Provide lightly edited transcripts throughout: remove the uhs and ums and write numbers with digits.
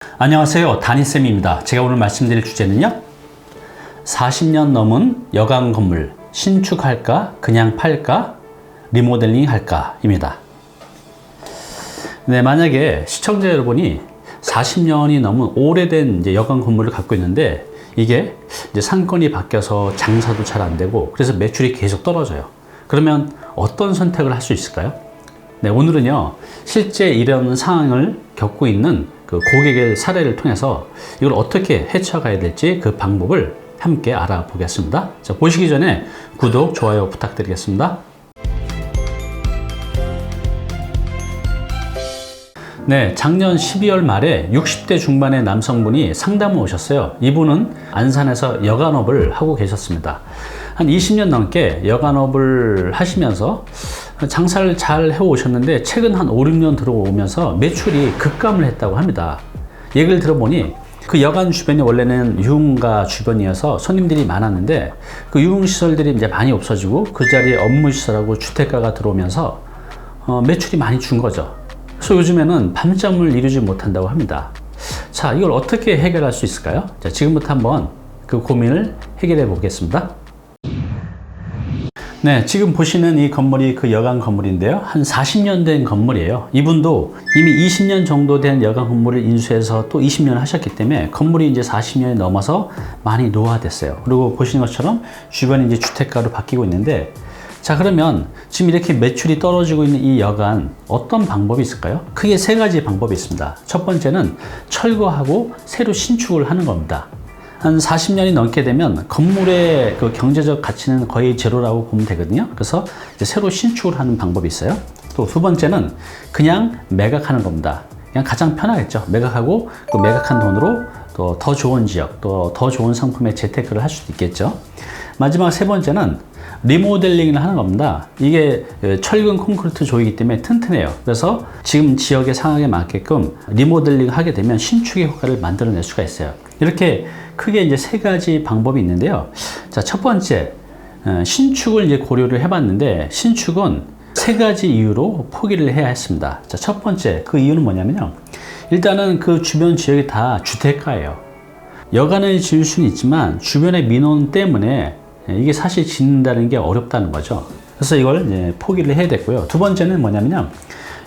안녕하세요, 다니쌤입니다. 제가 오늘 말씀드릴 주제는요, 40년 넘은 여관 건물 신축할까 그냥 팔까 리모델링 할까 입니다. 네, 만약에 시청자 여러분이 40년이 넘은 오래된 여관 건물을 갖고 있는데 이게 이제 상권이 바뀌어서 장사도 잘 안 되고 그래서 매출이 계속 떨어져요. 그러면 어떤 선택을 할 수 있을까요? 네, 오늘은요, 실제 이런 상황을 겪고 있는 그 고객의 사례를 통해서 이걸 어떻게 헤쳐가야 될지 그 방법을 함께 알아보겠습니다. 자, 보시기 전에 구독, 좋아요 부탁드리겠습니다. 네, 작년 12월 말에 60대 중반의 남성분이 상담을 오셨어요. 이분은 안산에서 여관업을 하고 계셨습니다. 한 20년 넘게 여관업을 하시면서 장사를 잘 해오셨는데 최근 한 5, 6년 들어오면서 매출이 급감을 했다고 합니다. 얘기를 들어보니 그 여관 주변이 원래는 유흥가 주변이어서 손님들이 많았는데 그 유흥시설들이 이제 많이 없어지고 그 자리에 업무시설하고 주택가가 들어오면서 매출이 많이 준 거죠. 그래서 요즘에는 밤잠을 이루지 못한다고 합니다. 자, 이걸 어떻게 해결할 수 있을까요? 자, 지금부터 한번 그 고민을 해결해 보겠습니다. 네, 지금 보시는 이 건물이 그 여관 건물인데요. 한 40년 된 건물이에요. 이분도 이미 20년 정도 된 여관 건물을 인수해서 또 20년을 하셨기 때문에 건물이 이제 40년이 넘어서 많이 노화됐어요. 그리고 보시는 것처럼 주변이 이제 주택가로 바뀌고 있는데, 자, 그러면 지금 이렇게 매출이 떨어지고 있는 이 여관 어떤 방법이 있을까요? 크게 세 가지 방법이 있습니다. 첫 번째는 철거하고 새로 신축을 하는 겁니다. 한 40년이 넘게 되면 건물의 그 경제적 가치는 거의 제로라고 보면 되거든요. 그래서 이제 새로 신축을 하는 방법이 있어요. 또 두 번째는 그냥 매각하는 겁니다. 그냥 가장 편하겠죠. 매각하고 그 매각한 돈으로 또 더 좋은 지역, 또 더 좋은 상품의 재테크를 할 수도 있겠죠. 마지막 세 번째는 리모델링을 하는 겁니다. 이게 철근 콘크리트 조이기 때문에 튼튼해요. 그래서 지금 지역의 상황에 맞게끔 리모델링 하게 되면 신축의 효과를 만들어낼 수가 있어요. 이렇게 크게 이제 세 가지 방법이 있는데요. 자, 첫 번째, 신축을 이제 고려를 해봤는데 신축은 세 가지 이유로 포기를 해야 했습니다. 자, 첫 번째, 그 이유는 뭐냐면요. 일단은 그 주변 지역이 다 주택가예요. 여관을 지을 수는 있지만 주변의 민원 때문에 이게 사실 짓는다는 게 어렵다는 거죠. 그래서 이걸 이제 포기를 해야 됐고요. 두 번째는 뭐냐면요.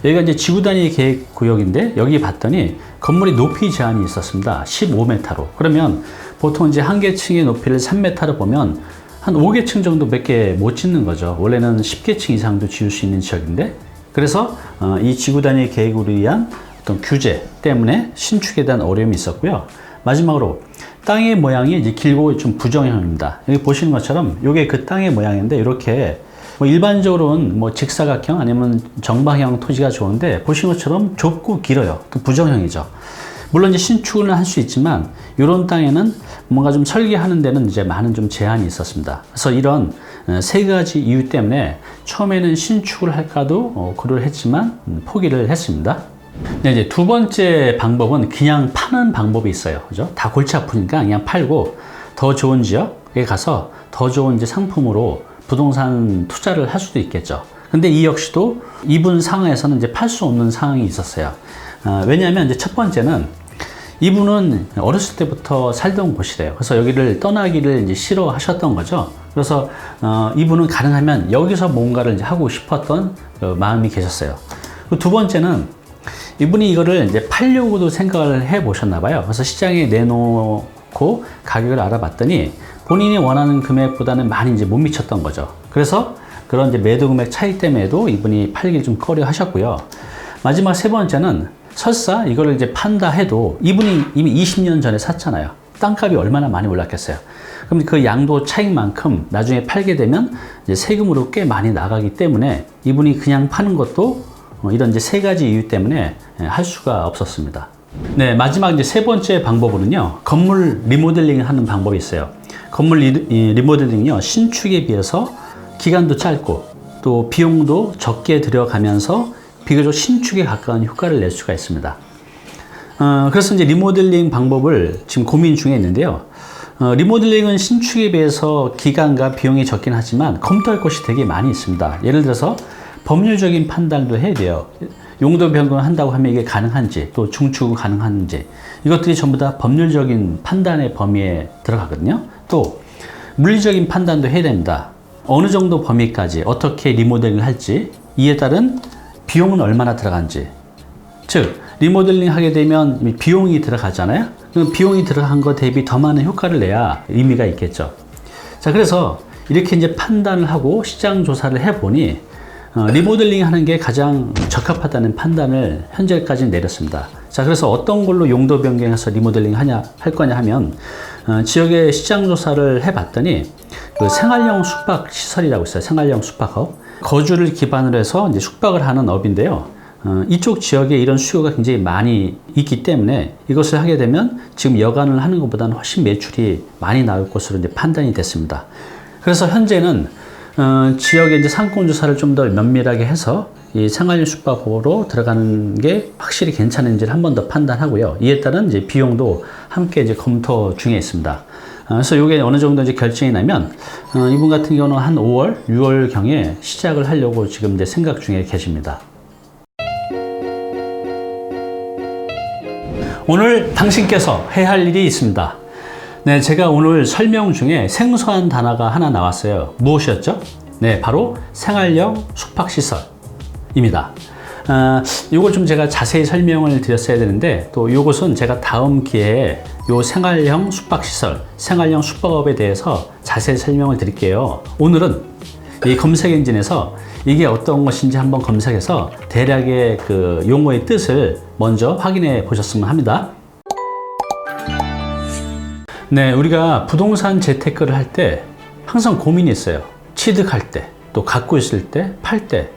여기가 이제 지구단위 계획 구역인데 여기 봤더니 건물이 높이 제한이 있었습니다. 15m로. 그러면 보통 이제 한 개 층의 높이를 3m로 보면 한 5개 층 정도밖에 못 짓는 거죠. 원래는 10개 층 이상도 지을 수 있는 지역인데, 그래서 이 지구단위 계획으로 위한 어떤 규제 때문에 신축에 대한 어려움이 있었고요. 마지막으로 땅의 모양이 이제 길고 좀 부정형입니다. 여기 보시는 것처럼 이게 그 땅의 모양인데 이렇게 뭐 일반적으로는 뭐 직사각형 아니면 정방형 토지가 좋은데 보시는 것처럼 좁고 길어요. 또 부정형이죠. 물론 이제 신축을 할 수 있지만 이런 땅에는 뭔가 좀 설계하는 데는 이제 많은 좀 제한이 있었습니다. 그래서 이런 세 가지 이유 때문에 처음에는 신축을 할까도 고려를 했지만 포기를 했습니다. 네, 이제 두 번째 방법은 그냥 파는 방법이 있어요. 그죠? 다 골치 아프니까 그냥 팔고 더 좋은 지역에 가서 더 좋은 이제 상품으로 부동산 투자를 할 수도 있겠죠. 근데 이 역시도 이분 상황에서는 이제 팔 수 없는 상황이 있었어요. 왜냐하면 이제 첫 번째는 이분은 어렸을 때부터 살던 곳이래요. 그래서 여기를 떠나기를 이제 싫어하셨던 거죠. 그래서 이분은 가능하면 여기서 뭔가를 이제 하고 싶었던 그 마음이 계셨어요. 두 번째는 이분이 이거를 이제 팔려고도 생각을 해 보셨나 봐요. 그래서 시장에 내놓고 가격을 알아봤더니 본인이 원하는 금액보다는 많이 이제 못 미쳤던 거죠. 그래서 그런 이제 매도 금액 차이 때문에도 이분이 팔기 좀 꺼려 하셨고요. 마지막 세 번째는 설사 이거를 이제 판다 해도 이분이 이미 20년 전에 샀잖아요. 땅값이 얼마나 많이 올랐겠어요. 그럼 그 양도 차익만큼 나중에 팔게 되면 이제 세금으로 꽤 많이 나가기 때문에 이분이 그냥 파는 것도 이런 이제 세 가지 이유 때문에 할 수가 없었습니다. 네, 마지막 이제 세 번째 방법으로는요, 건물 리모델링을 하는 방법이 있어요. 건물 리모델링은요, 신축에 비해서 기간도 짧고 또 비용도 적게 들어가면서 비교적 신축에 가까운 효과를 낼 수가 있습니다. 그래서 이제 리모델링 방법을 지금 고민 중에 있는데요. 리모델링은 신축에 비해서 기간과 비용이 적긴 하지만 검토할 것이 되게 많이 있습니다. 예를 들어서 법률적인 판단도 해야 돼요. 용도 변경한다고 하면 이게 가능한지, 또 중축은 가능한지, 이것들이 전부 다 법률적인 판단의 범위에 들어가거든요. 또 물리적인 판단도 해야 됩니다. 어느 정도 범위까지 어떻게 리모델링을 할지, 이에 따른 비용은 얼마나 들어간지. 즉 리모델링 하게 되면 비용이 들어가잖아요. 그럼 비용이 들어간 것 대비 더 많은 효과를 내야 의미가 있겠죠. 자, 그래서 이렇게 이제 판단을 하고 시장 조사를 해보니 리모델링 하는 게 가장 적합하다는 판단을 현재까지 내렸습니다. 자, 그래서 어떤 걸로 용도 변경해서 리모델링 할 거냐 하면, 지역의 시장 조사를 해봤더니 그 생활형 숙박 시설이라고 있어요. 생활형 숙박업. 거주를 기반으로 해서 이제 숙박을 하는 업인데요. 이쪽 지역에 이런 수요가 굉장히 많이 있기 때문에 이것을 하게 되면 지금 여간을 하는 것보다는 훨씬 매출이 많이 나올 것으로 이제 판단이 됐습니다. 그래서 현재는 지역의 이제 상권 조사를 좀 더 면밀하게 해서 이 생활형 숙박으로 들어가는 게 확실히 괜찮은지를 한 번 더 판단하고요. 이에 따른 이제 비용도 함께 이제 검토 중에 있습니다. 그래서 이게 어느 정도 이제 결정이 나면 이분 같은 경우는 한 5월, 6월 경에 시작을 하려고 지금 이제 생각 중에 계십니다. 오늘 당신께서 해야 할 일이 있습니다. 네, 제가 오늘 설명 중에 생소한 단어가 하나 나왔어요. 무엇이었죠? 네, 바로 생활형 숙박시설입니다. 이걸 좀 제가 자세히 설명을 드렸어야 되는데, 또 이것은 제가 다음 기회에 이 생활형 숙박시설, 생활형 숙박업에 대해서 자세히 설명을 드릴게요. 오늘은 이 검색 엔진에서 이게 어떤 것인지 한번 검색해서 대략의 그 용어의 뜻을 먼저 확인해 보셨으면 합니다. 네, 우리가 부동산 재테크를 할 때 항상 고민이 있어요. 취득할 때, 또 갖고 있을 때, 팔 때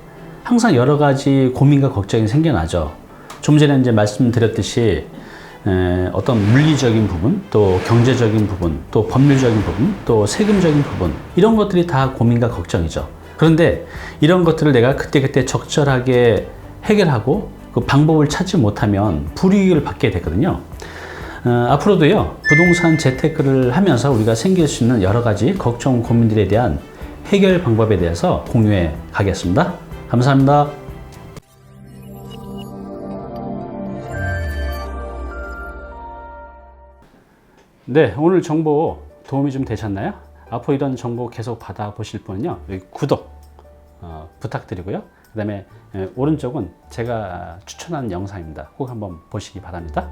항상 여러 가지 고민과 걱정이 생겨나죠. 좀 전에 이제 말씀드렸듯이 어떤 물리적인 부분, 또 경제적인 부분, 또 법률적인 부분, 또 세금적인 부분, 이런 것들이 다 고민과 걱정이죠. 그런데 이런 것들을 내가 그때그때 적절하게 해결하고 그 방법을 찾지 못하면 불이익을 받게 되거든요. 앞으로도요, 부동산 재테크를 하면서 우리가 생길 수 있는 여러 가지 걱정, 고민들에 대한 해결 방법에 대해서 공유해 가겠습니다. 감사합니다. 네, 오늘 정보 도움이 좀 되셨나요? 앞으로 이런 정보 계속 받아보실 분은요, 여기 구독 부탁드리고요. 그 다음에 오른쪽은 제가 추천한 영상입니다. 꼭 한번 보시기 바랍니다.